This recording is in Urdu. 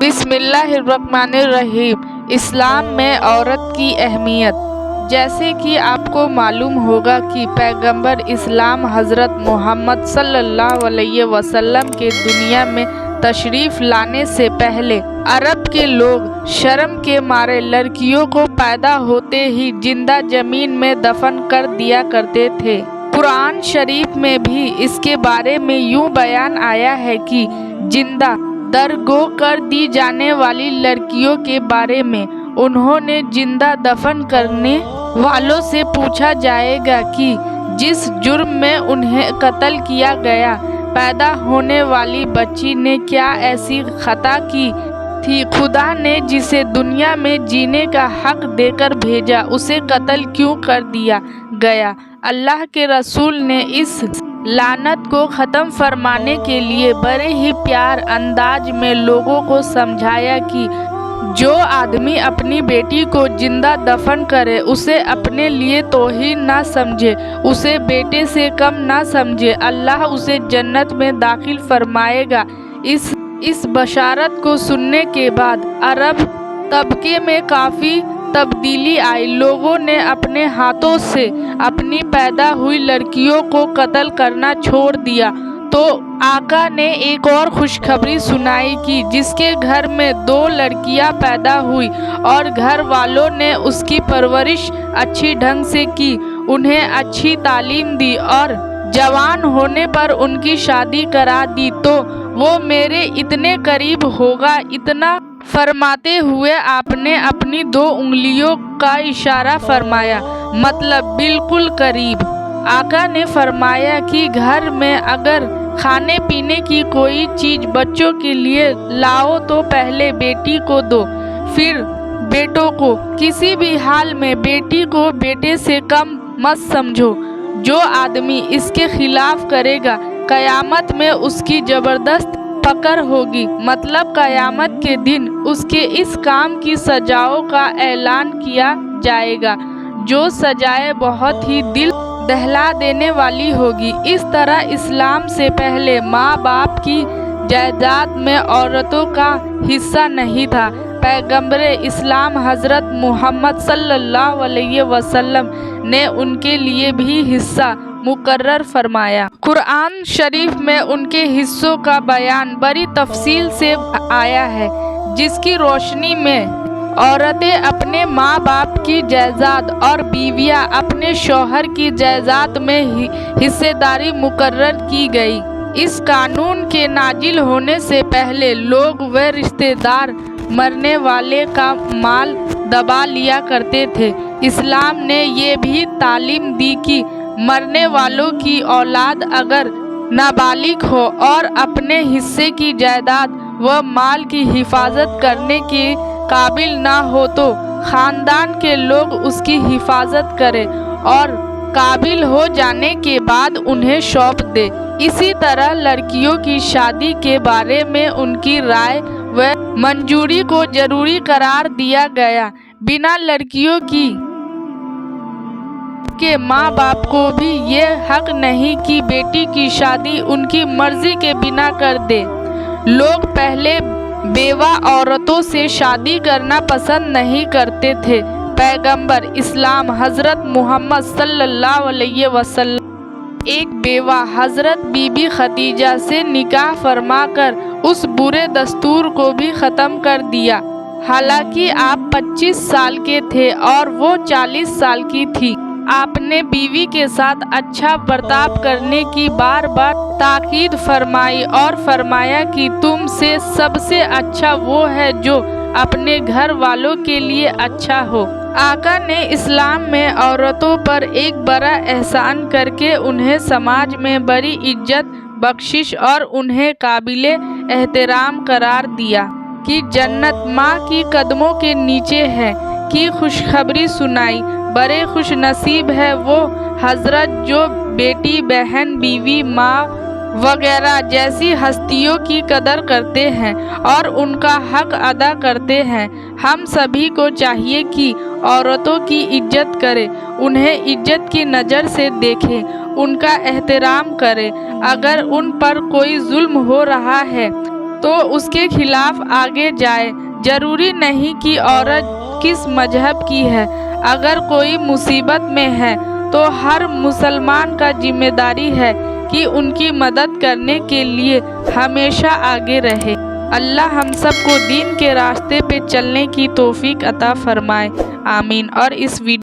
بسم اللہ الرحمن الرحیم۔ اسلام میں عورت کی اہمیت۔ جیسے کہ آپ کو معلوم ہوگا کہ پیغمبر اسلام حضرت محمد صلی اللہ علیہ وسلم کے دنیا میں تشریف لانے سے پہلے عرب کے لوگ شرم کے مارے لڑکیوں کو پیدا ہوتے ہی زندہ زمین میں دفن کر دیا کرتے تھے۔ قرآن شریف میں بھی اس کے بارے میں یوں بیان آیا ہے کہ زندہ درگو کر دی جانے والی لڑکیوں کے بارے میں انہوں نے زندہ دفن کرنے والوں سے پوچھا جائے گا کہ جس جرم میں انہیں قتل کیا گیا، پیدا ہونے والی بچی نے کیا ایسی خطا کی تھی؟ خدا نے جسے دنیا میں جینے کا حق دے کر بھیجا، اسے قتل کیوں کر دیا گیا؟ اللہ کے رسول نے اس لعنت کو ختم فرمانے کے لیے بڑے ہی پیار انداز میں لوگوں کو سمجھایا کہ جو آدمی اپنی بیٹی کو زندہ دفن کرے اسے اپنے لیے توہین نہ سمجھے، اسے بیٹے سے کم نہ سمجھے، اللہ اسے جنت میں داخل فرمائے گا۔ اس بشارت کو سننے کے بعد عرب طبقے میں کافی تبدیلی آئی۔ لوگوں نے اپنے ہاتھوں سے اپنی پیدا ہوئی لڑکیوں کو قتل کرنا چھوڑ دیا تو آقا نے ایک اور خوشخبری سنائی کہ جس کے گھر میں 2 لڑکیاں پیدا ہوئی اور گھر والوں نے اس کی پرورش اچھی ڈھنگ سے کی، انہیں اچھی تعلیم دی اور جوان ہونے پر ان کی شادی کرا دی تو وہ میرے اتنے قریب ہوگا۔ اتنا فرماتے ہوئے آپ نے اپنی 2 انگلیوں کا اشارہ فرمایا، مطلب بالکل قریب۔ آقا نے فرمایا کہ گھر میں اگر کھانے پینے کی کوئی چیز بچوں کے لیے لاؤ تو پہلے بیٹی کو دو، پھر بیٹوں کو۔ کسی بھی حال میں بیٹی کو بیٹے سے کم مت سمجھو۔ جو آدمی اس کے خلاف کرے گا قیامت میں اس کی زبردست پکڑ ہوگی، مطلب قیامت کے دن اس کے اس کام کی سزاؤں کا اعلان کیا جائے گا، جو سزائیں بہت ہی دل دہلا دینے والی ہوگی۔ اس طرح اسلام سے پہلے ماں باپ کی جائیداد میں عورتوں کا حصہ نہیں تھا۔ پیغمبر اسلام حضرت محمد صلی اللہ علیہ وسلم نے ان کے لیے بھی حصہ مقرر فرمایا۔ قرآن شریف میں ان کے حصوں کا بیان بڑی تفصیل سے آیا ہے، جس کی روشنی میں عورتیں اپنے ماں باپ کی جائیداد اور بیویاں اپنے شوہر کی جائیداد میں حصہ داری مقرر کی گئی۔ اس قانون کے نازل ہونے سے پہلے لوگ و رشتہ دار مرنے والے کا مال دبا لیا کرتے تھے۔ اسلام نے یہ بھی تعلیم دی کہ مرنے والوں کی اولاد اگر نابالغ ہو اور اپنے حصے کی جائیداد و مال کی حفاظت کرنے کے قابل نہ ہو تو خاندان کے لوگ اس کی حفاظت کریں اور قابل ہو جانے کے بعد انہیں سونپ دیں۔ اسی طرح لڑکیوں کی شادی کے بارے میں ان کی رائے و منظوری کو ضروری قرار دیا گیا۔ بنا لڑکیوں کے ماں باپ کو بھی یہ حق نہیں کہ بیٹی کی شادی ان کی مرضی کے بنا کر دے۔ لوگ پہلے بیوہ عورتوں سے شادی کرنا پسند نہیں کرتے تھے۔ پیغمبر اسلام حضرت محمد صلی اللہ علیہ وسلم ایک بیوہ حضرت بی بی خدیجہ سے نکاح فرما کر اس برے دستور کو بھی ختم کر دیا۔ حالانکہ آپ 25 سال کے تھے اور وہ 40 سال کی تھی۔ آپ نے بیوی کے ساتھ اچھا برتاؤ کرنے کی بار بار تاکید فرمائی اور فرمایا کہ تم سے سب سے اچھا وہ ہے جو اپنے گھر والوں کے لیے اچھا ہو۔ آقا نے اسلام میں عورتوں پر ایک بڑا احسان کر کے انہیں سماج میں بڑی عزت بخشش اور انہیں قابل احترام قرار دیا کہ جنت ماں کی قدموں کے نیچے ہے کی خوشخبری سنائی۔ بڑے خوش نصیب ہے وہ حضرت جو بیٹی، بہن، بیوی، ماں وغیرہ جیسی ہستیوں کی قدر کرتے ہیں اور ان کا حق ادا کرتے ہیں۔ ہم سبھی کو چاہیے کہ عورتوں کی عزت کریں، انہیں عزت کی نظر سے دیکھیں، ان کا احترام کریں۔ اگر ان پر کوئی ظلم ہو رہا ہے تو اس کے خلاف آگے جائے۔ ضروری نہیں کہ عورت کس مذہب کی ہے، اگر کوئی مصیبت میں ہے تو ہر مسلمان کا ذمہ داری ہے کہ ان کی مدد کرنے کے لیے ہمیشہ آگے رہے۔ اللہ ہم سب کو دین کے راستے پہ چلنے کی توفیق عطا فرمائے، آمین۔ اور اس ویڈیو